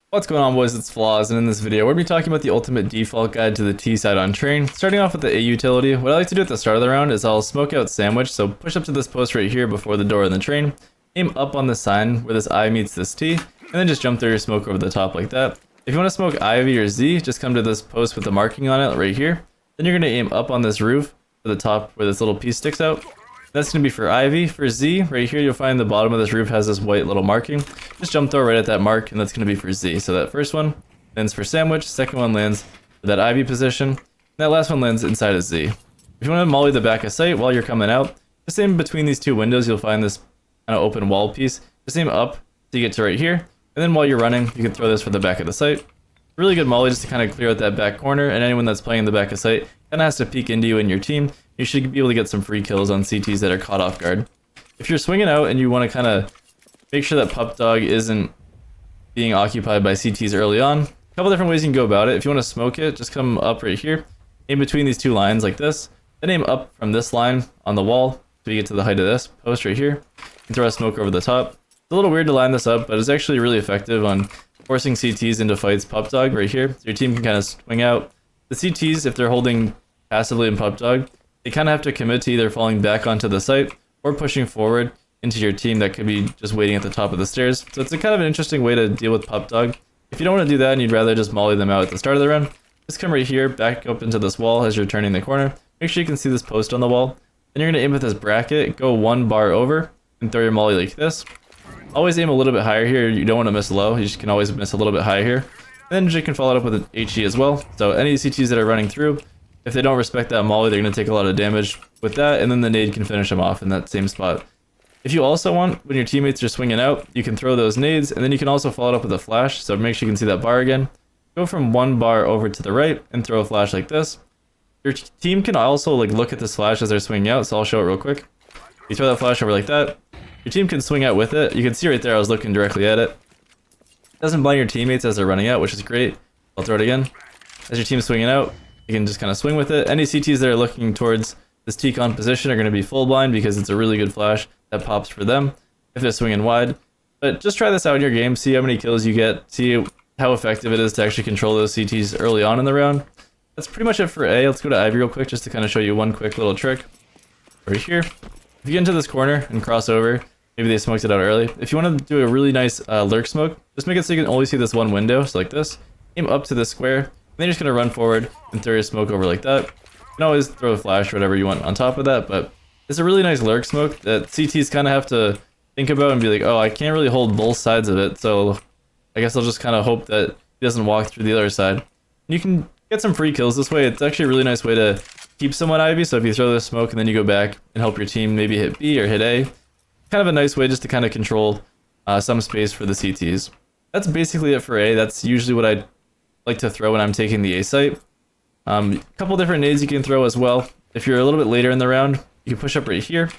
What's going on, boys? It's Flaws, and in this video we're going to be talking about the ultimate default guide to the T side on train. Starting off with the A utility, what I like to do at the start of the round is I'll smoke out sandwich, so push up to this post right here before the door in the train, aim up on the sign where this I meets this T, and then just jump through your smoke over the top like that. If you want to smoke Ivy or Z, just come to this post with the marking on it right here. Then you're going to aim up on this roof to the top where this little piece sticks out. That's going to be for Ivy. For Z, right here you'll find the bottom of this roof has this white little marking. Just jump throw right at that mark, and that's going to be for Z. So that first one lands for sandwich, second one lands for that Ivy position, and that last one lands inside of Z. If you want to molly the back of sight while you're coming out, just aim between these two windows, you'll find this kind of open wall piece. Just aim up to get to right here, and then while you're running, you can throw this for the back of the sight. Really good molly just to kind of clear out that back corner, and anyone that's playing in the back of sight kind of has to peek into you and your team. You should be able to get some free kills on CTs that are caught off guard. If you're swinging out and you want to kind of make sure that Pup Dog isn't being occupied by CTs early on, a couple different ways you can go about it. If you want to smoke it, just come up right here, aim between these two lines like this, then aim up from this line on the wall so you get to the height of this post right here, and throw a smoke over the top. It's a little weird to line this up, but it's actually really effective on forcing CTs into fights Pup Dog right here. So your team can kind of swing out. The CTs, if they're holding passively in Pup Dog, they kind of have to commit to either falling back onto the site or pushing forward into your team that could be just waiting at the top of the stairs. So it's a kind of an interesting way to deal with Pup Dog. If you don't want to do that and you'd rather just molly them out at the start of the round, just come right here, back up into this wall as you're turning the corner. Make sure you can see this post on the wall. Then you're going to aim with this bracket, go one bar over, and throw your molly like this. Always aim a little bit higher here. You don't want to miss low. You just can always miss a little bit higher here. And then you can follow it up with an HE as well. So any CTs that are running through, if they don't respect that molly, they're going to take a lot of damage with that, and then the nade can finish them off in that same spot. If you also want, when your teammates are swinging out, you can throw those nades, and then you can also follow it up with a flash, so make sure you can see that bar again. Go from one bar over to the right, and throw a flash like this. Your team can also look at this flash as they're swinging out, so I'll show it real quick. You throw that flash over like that. Your team can swing out with it. You can see right there I was looking directly at it. It doesn't blind your teammates as they're running out, which is great. I'll throw it again. As your team's swinging out, you can just kind of swing with it. Any CTs that are looking towards this T-con position are going to be full blind because it's a really good flash that pops for them if they're swinging wide. But just try this out in your game, see how many kills you get, see how effective it is to actually control those CTs early on in the round. That's pretty much it for A. Let's go to Ivy real quick just to kind of show you one quick little trick. Right here. If you get into this corner and cross over, maybe they smoked it out early. If you want to do a really nice lurk smoke, just make it so you can only see this one window, so like this. Aim up to this square. And then you're just going to run forward and throw your smoke over like that. You can always throw a flash or whatever you want on top of that, but it's a really nice lurk smoke that CTs kind of have to think about and be like, oh, I can't really hold both sides of it, so I guess I'll just kind of hope that he doesn't walk through the other side. And you can get some free kills this way. It's actually a really nice way to keep someone Ivy, so if you throw this smoke and then you go back and help your team maybe hit B or hit A, kind of a nice way just to kind of control some space for the CTs. That's basically it for A. That's usually what I like to throw when I'm taking the A site. A couple different nades you can throw as well. If you're a little bit later in the round, you can push up right here.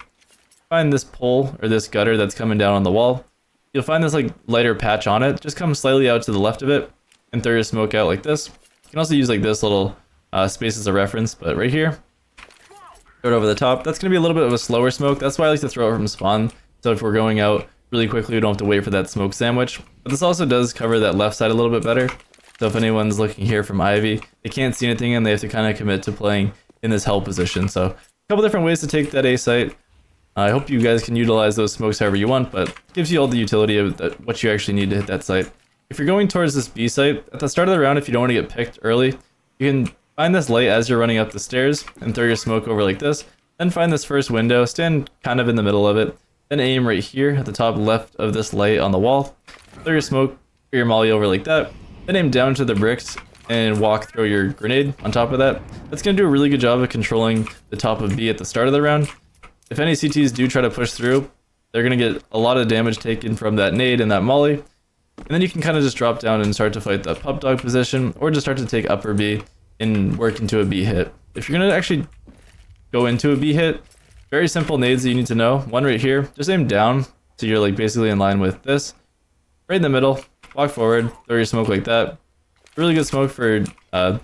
Find this pole or this gutter that's coming down on the wall. You'll find this lighter patch on it. Just come slightly out to the left of it and throw your smoke out like this. You can also use this little space as a reference, but right here, throw it over the top. That's going to be a little bit of a slower smoke. That's why I like to throw it from spawn. So if we're going out really quickly, we don't have to wait for that smoke sandwich. But this also does cover that left side a little bit better. So if anyone's looking here from Ivy, they can't see anything and they have to kind of commit to playing in this hell position. So a couple different ways to take that A site. I hope you guys can utilize those smokes however you want, but it gives you all the utility of what you actually need to hit that site. If you're going towards this B site, at the start of the round, if you don't want to get picked early, you can find this light as you're running up the stairs and throw your smoke over like this. Then find this first window, stand kind of in the middle of it, then aim right here at the top left of this light on the wall. Throw your smoke or your molly over like that. Then aim down to the bricks and throw your grenade on top of that. That's going to do a really good job of controlling the top of B at the start of the round. If any CTs do try to push through, they're going to get a lot of damage taken from that nade and that molly. And then you can kind of just drop down and start to fight that Pup Dog position, or just start to take upper B and work into a B hit. If you're going to actually go into a B hit, very simple nades that you need to know. One right here, just aim down so you're basically in line with this. Right in the middle, walk forward, throw your smoke like that. Really good smoke for, this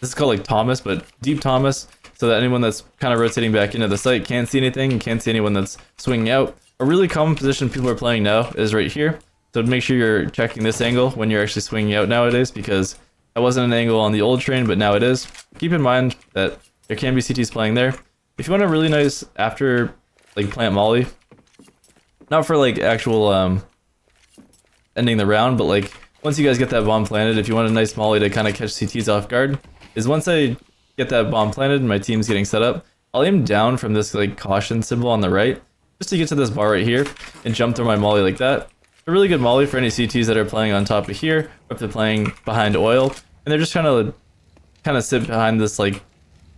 is called Thomas, but Deep Thomas, so that anyone that's kind of rotating back into the site can't see anything and can't see anyone that's swinging out. A really common position people are playing now is right here. So make sure you're checking this angle when you're actually swinging out nowadays, because that wasn't an angle on the old train, but now it is. Keep in mind that there can be CTs playing there. If you want a really nice after like plant molly, not for like actual ending the round, but like once you guys get that bomb planted, if you want a nice molly to kind of catch CTs off guard, is once I get that bomb planted and my team's getting set up, I'll aim down from this like caution symbol on the right, just to get to this bar right here and jump through my molly like that. A really good molly for any CTs that are playing on top of here, or if they're playing behind oil, and they're just kind of sit behind this like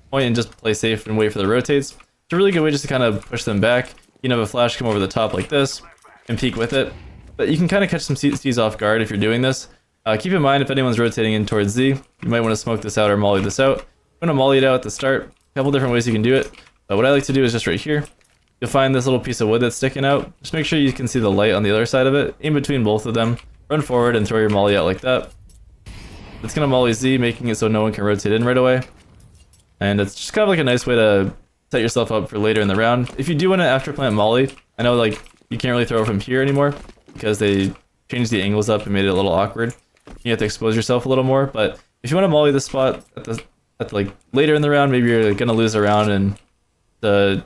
point and just play safe and wait for the rotates. It's a really good way just to kind of push them back. You can have a flash come over the top like this and peek with it, but you can kind of catch some CTs off guard if you're doing this. Keep in mind if anyone's rotating in towards Z, you might want to smoke this out or molly this out. I'm gonna molly it out at the start. A couple different ways you can do it, but what I like to do is just right here. You'll find this little piece of wood that's sticking out. Just make sure you can see the light on the other side of it. In between both of them, run forward and throw your molly out like that. It's gonna molly Z, making it so no one can rotate in right away. And it's just kind of like a nice way to set yourself up for later in the round. If you do want to after plant molly, I know like you can't really throw from here anymore because they changed the angles up and made it a little awkward. You have to expose yourself a little more, but if you want to molly this spot at like later in the round, maybe you're gonna lose a round in the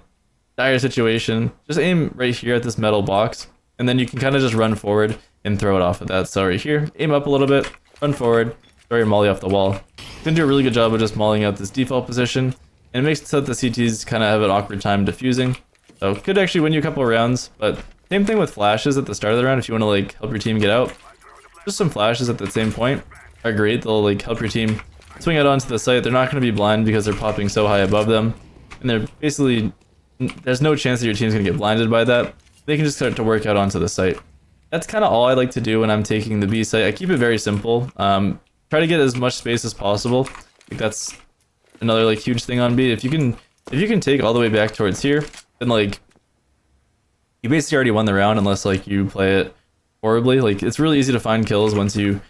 dire situation, just aim right here at this metal box, and then you can kind of just run forward and throw it off of that. So right here, aim up a little bit, run forward, throw your molly off the wall. Gonna do a really good job of just mollying out this default position, and it makes it so that the CTs kind of have an awkward time diffusing. So could actually win you a couple of rounds, but same thing with flashes at the start of the round if you want to like help your team get out. Just some flashes at the same point are great. They'll like help your team swing out onto the site. They're not going to be blind because they're popping so high above them, and they're basically, there's no chance that your team's going to get blinded by that. They can just start to work out onto the site. That's kind of all I like to do when I'm taking the B site. I keep it very simple. Try to get as much space as possible. I think that's another like huge thing on B. If you can take all the way back towards here, then like you basically already won the round unless like you play it horribly. Like it's really easy to find kills once you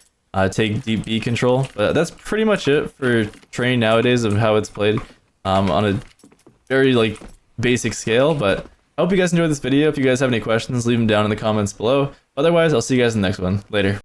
take deep B control. But that's pretty much it for Train nowadays of how it's played on a very like basic scale. But I hope you guys enjoyed this video. If you guys have any questions, leave them down in the comments below. Otherwise, I'll see you guys in the next one. Later.